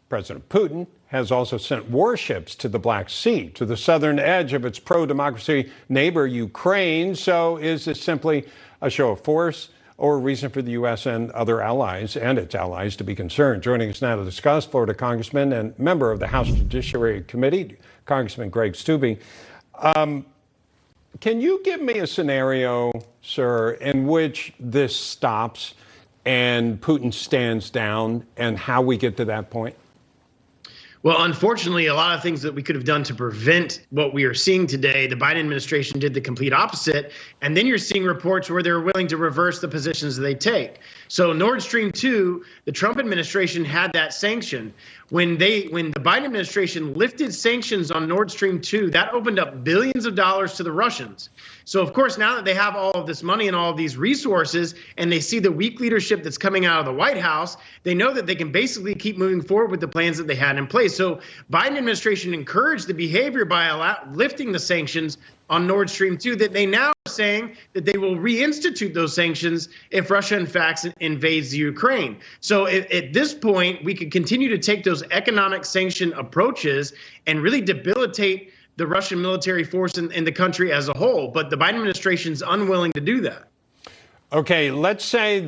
President Putin has also sent warships to the Black Sea, to the southern edge of its pro-democracy neighbor, Ukraine. So is this simply a show of force or a reason for the U.S. and other allies and its allies to be concerned? Joining us now to discuss, Florida Congressman and member of the House Judiciary Committee, Congressman Greg Steube. Can you give me a scenario, sir, in which this stops and Putin stands down and how we get to that point? Well, unfortunately, a lot of things that we could have done to prevent what we are seeing today, the Biden administration did the complete opposite. And then you're seeing reports where they're willing to reverse the positions they take. So Nord Stream 2, the Trump administration had that sanction. When the Biden administration lifted sanctions on Nord Stream 2, that opened up billions of dollars to the Russians. So, of course, now that they have all of this money and all of these resources, and they see the weak leadership that's coming out of the White House, they know that they can basically keep moving forward with the plans that they had in place. So Biden administration encouraged the behavior by lifting the sanctions on Nord Stream 2, that they now are saying that they will reinstitute those sanctions if Russia, in fact, invades Ukraine. So at this point, we could continue to take those economic sanction approaches and really debilitate the Russian military force in the country as a whole. But the Biden administration is unwilling to do that. Okay, let's say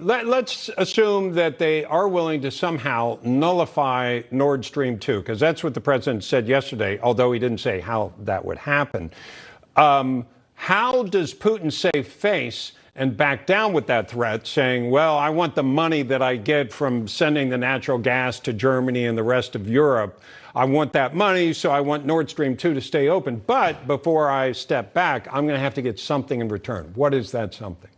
let's assume that they are willing to somehow nullify Nord Stream 2, because that's what the president said yesterday, although he didn't say how that would happen. How does Putin save face and back down with that threat, saying, well, I want the money that I get from sending the natural gas to Germany and the rest of Europe. I want that money, so I want Nord Stream 2 to stay open. But before I step back, I'm going to have to get something in return. What is that something?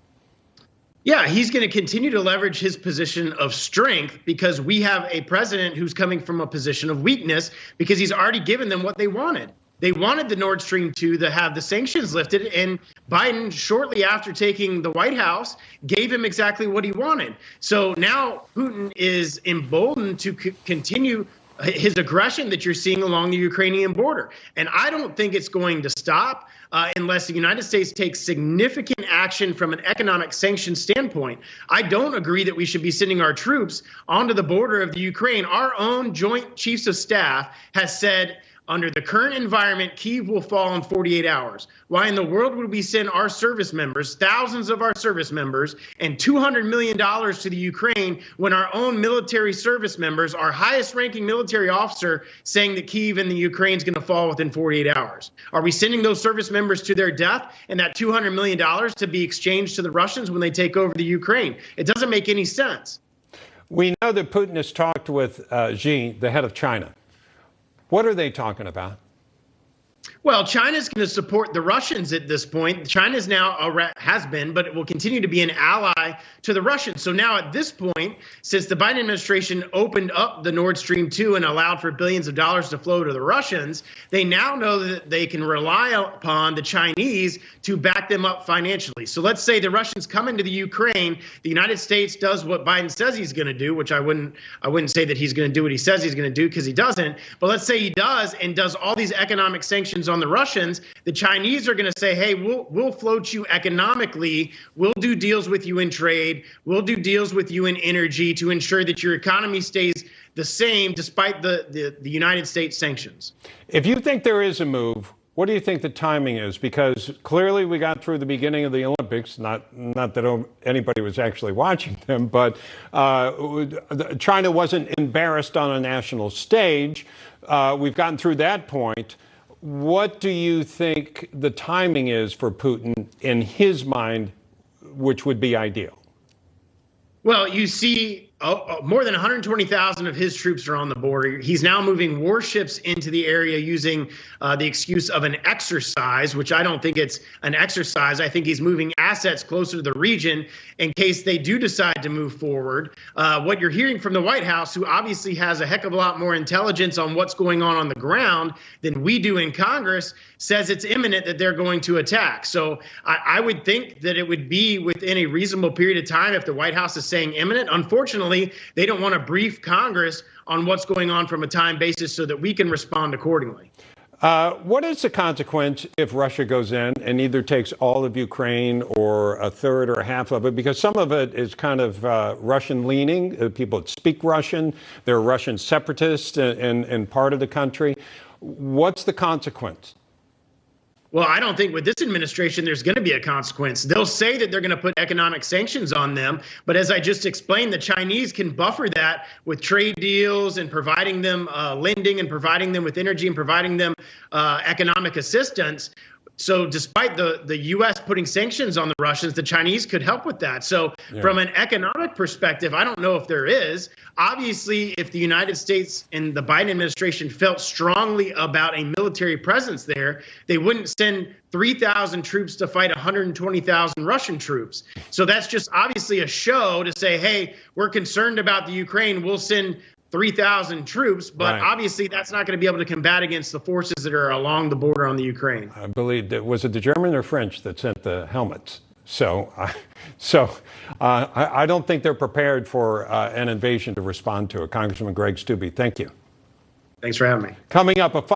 Yeah, he's going to continue to leverage his position of strength, because we have a president who's coming from a position of weakness, because he's already given them what they wanted. They wanted the Nord Stream 2 to have the sanctions lifted, and Biden, shortly after taking the White House, gave him exactly what he wanted. So now Putin is emboldened to continue his aggression that you're seeing along the Ukrainian border. And I don't think it's going to stop unless the United States takes significant action from an economic sanction standpoint. I don't agree that we should be sending our troops onto the border of the Ukraine. Our own Joint Chiefs of Staff has said, under the current environment, Kyiv will fall in 48 hours. Why in the world would we send our service members, thousands of our service members, and $200 million to the Ukraine when our own military service members, our highest ranking military officer, saying that Kyiv and the Ukraine is going to fall within 48 hours? Are we sending those service members to their death and that $200 million to be exchanged to the Russians when they take over the Ukraine? It doesn't make any sense. We know that Putin has talked with Xi, the head of China. What are they talking about? Well, China's going to support the Russians at this point. China's now has been, but it will continue to be an ally to the Russians. So now at this point, since the Biden administration opened up the Nord Stream 2 and allowed for billions of dollars to flow to the Russians, they now know that they can rely upon the Chinese to back them up financially. So let's say the Russians come into the Ukraine, the United States does what Biden says he's going to do, which I wouldn't say that he's going to do what he says he's going to do, because he doesn't. But let's say he does, and does all these economic sanctions on the Russians. The Chinese are going to say, hey, we'll float you economically. We'll do deals with you in trade. We'll do deals with you in energy to ensure that your economy stays the same despite the United States sanctions. If you think there is a move, what do you think the timing is? Because clearly we got through the beginning of the Olympics, not that anybody was actually watching them, but China wasn't embarrassed on a national stage. We've gotten through that point. What do you think the timing is for Putin in his mind, which would be ideal? Well, you see, more than 120,000 of his troops are on the border. He's now moving warships into the area using the excuse of an exercise, which I don't think it's an exercise. I think he's moving assets closer to the region in case they do decide to move forward. What you're hearing from the White House, who obviously has a heck of a lot more intelligence on what's going on the ground than we do in Congress, says it's imminent that they're going to attack. So I would think that it would be within a reasonable period of time if the White House is saying imminent. Unfortunately, they don't want to brief Congress on what's going on from a time basis so that we can respond accordingly. What is the consequence if Russia goes in and either takes all of Ukraine or a third or a half of it? Because some of it is kind of Russian leaning. People that speak Russian, there are Russian separatists in part of the country. What's the consequence? Well, I don't think with this administration there's going to be a consequence. They'll say that they're going to put economic sanctions on them. But as I just explained, the Chinese can buffer that with trade deals and providing them lending and providing them with energy and providing them economic assistance. So despite the U.S. putting sanctions on the Russians, the Chinese could help with that. So from an economic perspective, I don't know if there is. Obviously, if the United States and the Biden administration felt strongly about a military presence there, they wouldn't send 3,000 troops to fight 120,000 Russian troops. So that's just obviously a show to say, hey, we're concerned about the Ukraine. We'll send 3,000 troops, but obviously that's not going to be able to combat against the forces that are along the border on the Ukraine. I believe that was it the German or French that sent the helmets. So I don't think they're prepared for an invasion to respond to it. Congressman Greg Steube, thank you. Thanks for having me. Coming up,